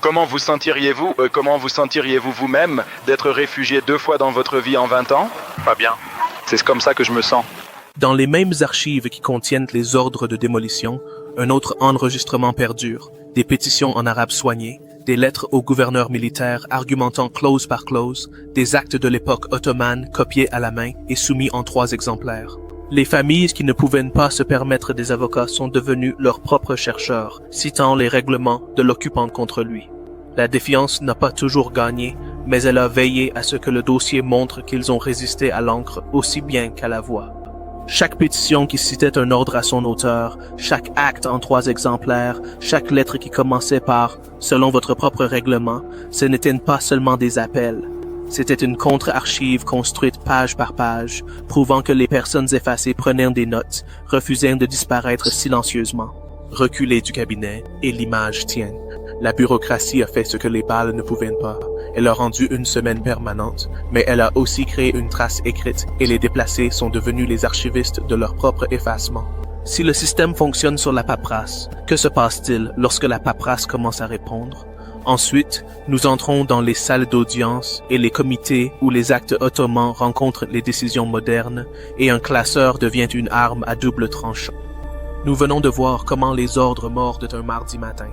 Comment vous sentiriez-vous vous-même d'être réfugié 2 fois dans votre vie en 20 ans? Pas bien. C'est comme ça que je me sens. Dans les mêmes archives qui contiennent les ordres de démolition, un autre enregistrement perdure, des pétitions en arabe soignées, des lettres au gouverneur militaire argumentant clause par clause, des actes de l'époque ottomane copiés à la main et soumis en 3 exemplaires. Les familles qui ne pouvaient pas se permettre des avocats sont devenues leurs propres chercheurs, citant les règlements de l'occupant contre lui. La défiance n'a pas toujours gagné, mais elle a veillé à ce que le dossier montre qu'ils ont résisté à l'encre aussi bien qu'à la voix. Chaque pétition qui citait un ordre à son auteur, chaque acte en 3 exemplaires, chaque lettre qui commençait par « selon votre propre règlement », ce n'étaient pas seulement des appels. C'était une contre-archive construite page par page, prouvant que les personnes effacées prenaient des notes, refusant de disparaître silencieusement. Reculé du cabinet, et l'image tienne. La bureaucratie a fait ce que les balles ne pouvaient pas. Elle a rendu une semaine permanente, mais elle a aussi créé une trace écrite et les déplacés sont devenus les archivistes de leur propre effacement. Si le système fonctionne sur la paperasse, que se passe-t-il lorsque la paperasse commence à répondre? Ensuite, nous entrons dans les salles d'audience et les comités où les actes ottomans rencontrent les décisions modernes et un classeur devient une arme à double tranchant. Nous venons de voir comment les ordres mordent un mardi matin.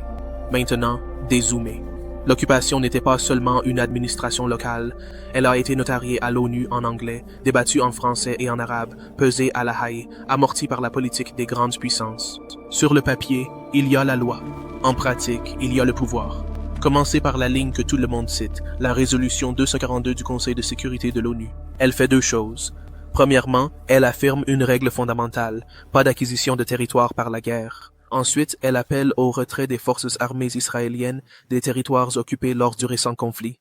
Maintenant, dézoomer. L'occupation n'était pas seulement une administration locale, elle a été notariée à l'ONU en anglais, débattue en français et en arabe, pesée à La Haye, amortie par la politique des grandes puissances. Sur le papier, il y a la loi. En pratique, il y a le pouvoir. Commencez par la ligne que tout le monde cite, la résolution 242 du Conseil de sécurité de l'ONU. Elle fait 2 choses. Premièrement, elle affirme une règle fondamentale, pas d'acquisition de territoire par la guerre. Ensuite, elle appelle au retrait des forces armées israéliennes des territoires occupés lors du récent conflit.